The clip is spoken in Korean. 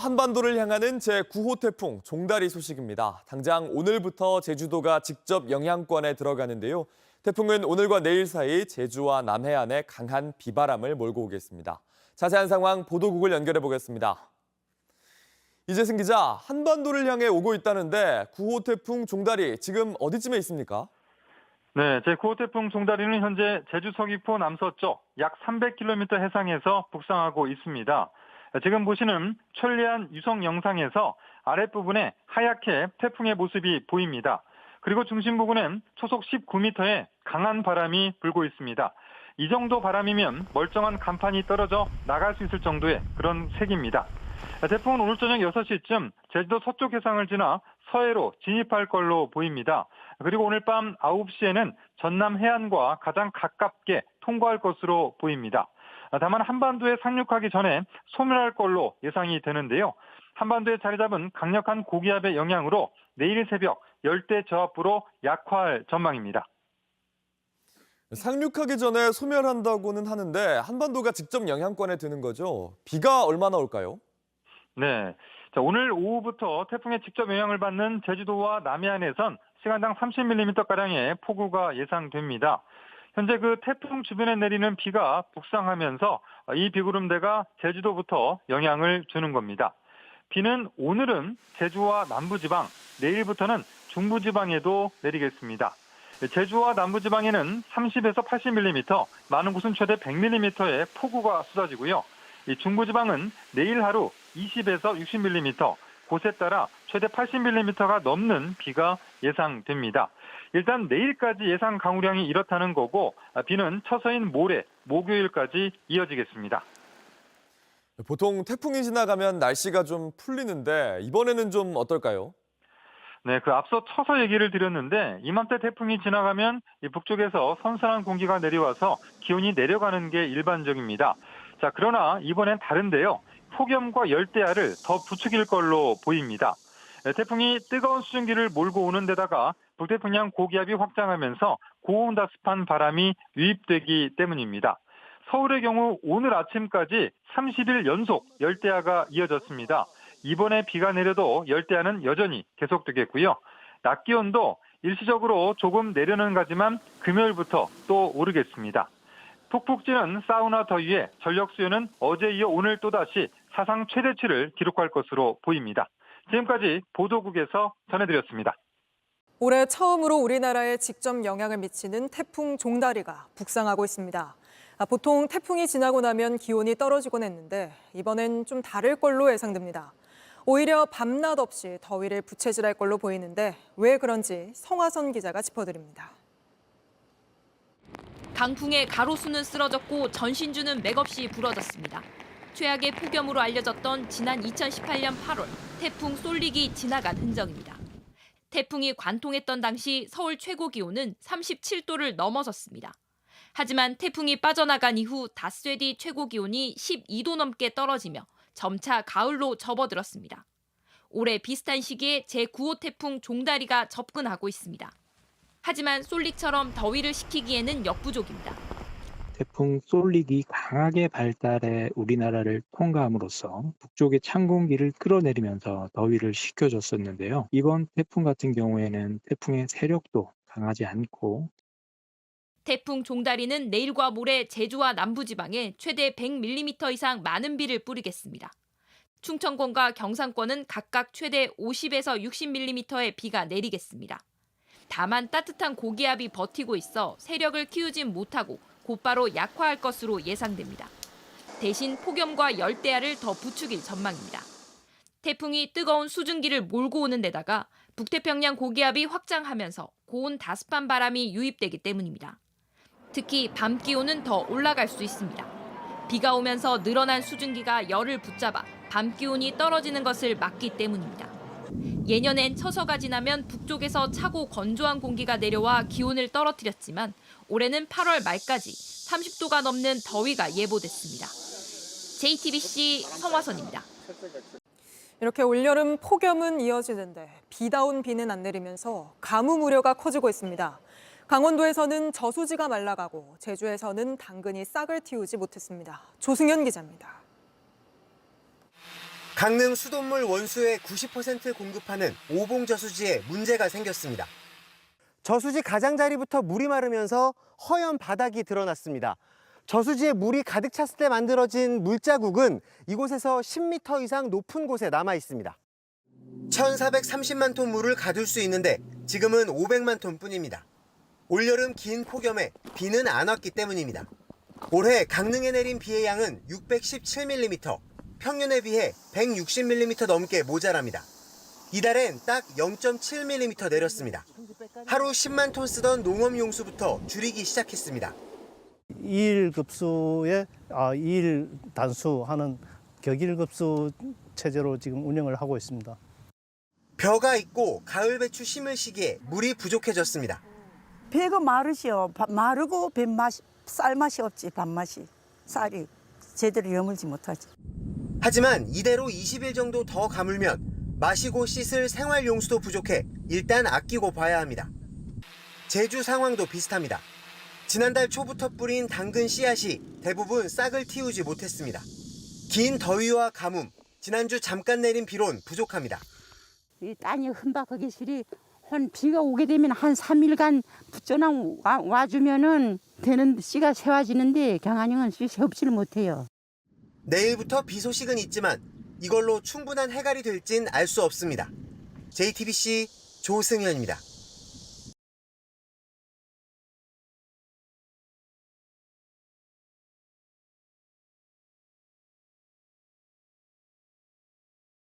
한반도를 향하는 제9호 태풍 종다리 소식입니다. 당장 오늘부터 제주도가 직접 영향권에 들어가는데요. 태풍은 오늘과 내일 사이 제주와 남해안에 강한 비바람을 몰고 오겠습니다. 자세한 상황 보도국을 연결해 보겠습니다. 이재승 기자, 한반도를 향해 오고 있다는데 9호 태풍 종다리 지금 어디쯤에 있습니까? 네, 제9호 태풍 종다리는 현재 제주 서귀포 남서쪽 약 300km 해상에서 북상하고 있습니다. 지금 보시는 천리안 유성 영상에서 아랫부분에 하얗게 태풍의 모습이 보입니다. 그리고 중심 부근엔 초속 19m의 강한 바람이 불고 있습니다. 이 정도 바람이면 멀쩡한 간판이 떨어져 나갈 수 있을 정도의 그런 색입니다. 태풍은 오늘 저녁 6시쯤 제주도 서쪽 해상을 지나 서해로 진입할 걸로 보입니다. 그리고 오늘 밤 9시에는 전남 해안과 가장 가깝게 통과할 것으로 보입니다. 다만 한반도에 상륙하기 전에 소멸할 걸로 예상이 되는데요. 한반도에 자리 잡은 강력한 고기압의 영향으로 내일 새벽 열대 저압부로 약화할 전망입니다. 상륙하기 전에 소멸한다고는 하는데 한반도가 직접 영향권에 드는 거죠. 비가 얼마나 올까요? 네. 자, 오늘 오후부터 태풍의 직접 영향을 받는 제주도와 남해안에선 시간당 30mm가량의 폭우가 예상됩니다. 현재 그 태풍 주변에 내리는 비가 북상하면서 이 비구름대가 제주도부터 영향을 주는 겁니다. 비는 오늘은 제주와 남부지방, 내일부터는 중부지방에도 내리겠습니다. 제주와 남부지방에는 30에서 80mm, 많은 곳은 최대 100mm의 폭우가 쏟아지고요. 이 중부지방은 내일 하루 20에서 60mm, 곳에 따라 최대 80mm가 넘는 비가 예상됩니다. 일단 내일까지 예상 강우량이 이렇다는 거고 비는 처서인 모레, 목요일까지 이어지겠습니다. 보통 태풍이 지나가면 날씨가 좀 풀리는데 이번에는 좀 어떨까요? 네, 그 앞서 처서 얘기를 드렸는데 이맘때 태풍이 지나가면 이 북쪽에서 선선한 공기가 내려와서 기온이 내려가는 게 일반적입니다. 자, 그러나 이번엔 다른데요. 폭염과 열대야를 더 부추길 걸로 보입니다. 태풍이 뜨거운 수증기를 몰고 오는 데다가 북태평양 고기압이 확장하면서 고온다습한 바람이 유입되기 때문입니다. 서울의 경우 오늘 아침까지 30일 연속 열대야가 이어졌습니다. 이번에 비가 내려도 열대야는 여전히 계속되겠고요. 낮 기온도 일시적으로 조금 내려는 가지만 금요일부터 또 오르겠습니다. 푹푹 찌는 사우나 더위에 전력 수요는 어제 이어 오늘 또다시 사상 최대치를 기록할 것으로 보입니다. 지금까지 보도국에서 전해드렸습니다. 올해 처음으로 우리나라에 직접 영향을 미치는 태풍 종다리가 북상하고 있습니다. 보통 태풍이 지나고 나면 기온이 떨어지곤 했는데 이번엔 좀 다를 걸로 예상됩니다. 오히려 밤낮 없이 더위를 부채질할 걸로 보이는데 왜 그런지 성화선 기자가 짚어드립니다. 강풍에 가로수는 쓰러졌고 전신주는 맥없이 부러졌습니다. 최악의 폭염으로 알려졌던 지난 2018년 8월 태풍 쏠릭이 지나간 흔적입니다. 태풍이 관통했던 당시 서울 최고 기온은 37도를 넘어섰습니다. 하지만 태풍이 빠져나간 이후 닷새 뒤 최고 기온이 12도 넘게 떨어지며 점차 가을로 접어들었습니다. 올해 비슷한 시기에 제9호 태풍 종다리가 접근하고 있습니다. 하지만 쏠릭처럼 더위를 식히기에는 역부족입니다. 태풍 쏠릭이 강하게 발달해 우리나라를 통과함으로써 북쪽의 찬 공기를 끌어내리면서 더위를 식혀줬었는데요. 이번 태풍 같은 경우에는 태풍의 세력도 강하지 않고 태풍 종다리는 내일과 모레 제주와 남부지방에 최대 100mm 이상 많은 비를 뿌리겠습니다. 충청권과 경상권은 각각 최대 50에서 60mm의 비가 내리겠습니다. 다만 따뜻한 고기압이 버티고 있어 세력을 키우진 못하고 곧바로 약화할 것으로 예상됩니다. 대신 폭염과 열대야를 더 부추길 전망입니다. 태풍이 뜨거운 수증기를 몰고 오는 데다가 북태평양 고기압이 확장하면서 고온 다습한 바람이 유입되기 때문입니다. 특히 밤 기온은 더 올라갈 수 있습니다. 비가 오면서 늘어난 수증기가 열을 붙잡아 밤 기온이 떨어지는 것을 막기 때문입니다. 예년엔 처서가 지나면 북쪽에서 차고 건조한 공기가 내려와 기온을 떨어뜨렸지만 올해는 8월 말까지 30도가 넘는 더위가 예보됐습니다. JTBC 성화선입니다. 이렇게 올여름 폭염은 이어지는데 비다운 비는 안 내리면서 가뭄 우려가 커지고 있습니다. 강원도에서는 저수지가 말라가고 제주에서는 당근이 싹을 틔우지 못했습니다. 조승현 기자입니다. 강릉 수돗물 원수의 90% 공급하는 오봉저수지에 문제가 생겼습니다. 저수지 가장자리부터 물이 마르면서 허연 바닥이 드러났습니다. 저수지에 물이 가득 찼을 때 만들어진 물자국은 이곳에서 10m 이상 높은 곳에 남아 있습니다. 1,430만 톤 물을 가둘 수 있는데 지금은 500만 톤뿐입니다. 올여름 긴 폭염에 비는 안 왔기 때문입니다. 올해 강릉에 내린 비의 양은 617mm, 평년에 비해 160mm 넘게 모자랍니다. 이달엔 딱 0.7mm 내렸습니다. 하루 10만 톤 쓰던 농업용수부터 줄이기 시작했습니다. 2일 급수에 2일 단수하는 격일급수 체제로 지금 운영을 하고 있습니다. 벼가 있고 가을 배추 심을 시기에 물이 부족해졌습니다. 배가 마르시오. 마르고 쌀맛이 없지, 밥맛이. 쌀이 제대로 여물지 못하지. 하지만 이대로 20일 정도 더 가물면 마시고 씻을 생활용수도 부족해 일단 아끼고 봐야 합니다. 제주 상황도 비슷합니다. 지난달 초부터 뿌린 당근 씨앗이 대부분 싹을 틔우지 못했습니다. 긴 더위와 가뭄, 지난주 잠깐 내린 비론 부족합니다. 이 땅이 흠박하기 싫이 비가 오게 되면 한 3일간 붙여놔 와주면은 되는 씨가 세워지는데 경안형은 씨 세우지를 못해요. 내일부터 비 소식은 있지만 이걸로 충분한 해갈이 될진 알 수 없습니다. JTBC 조승현입니다.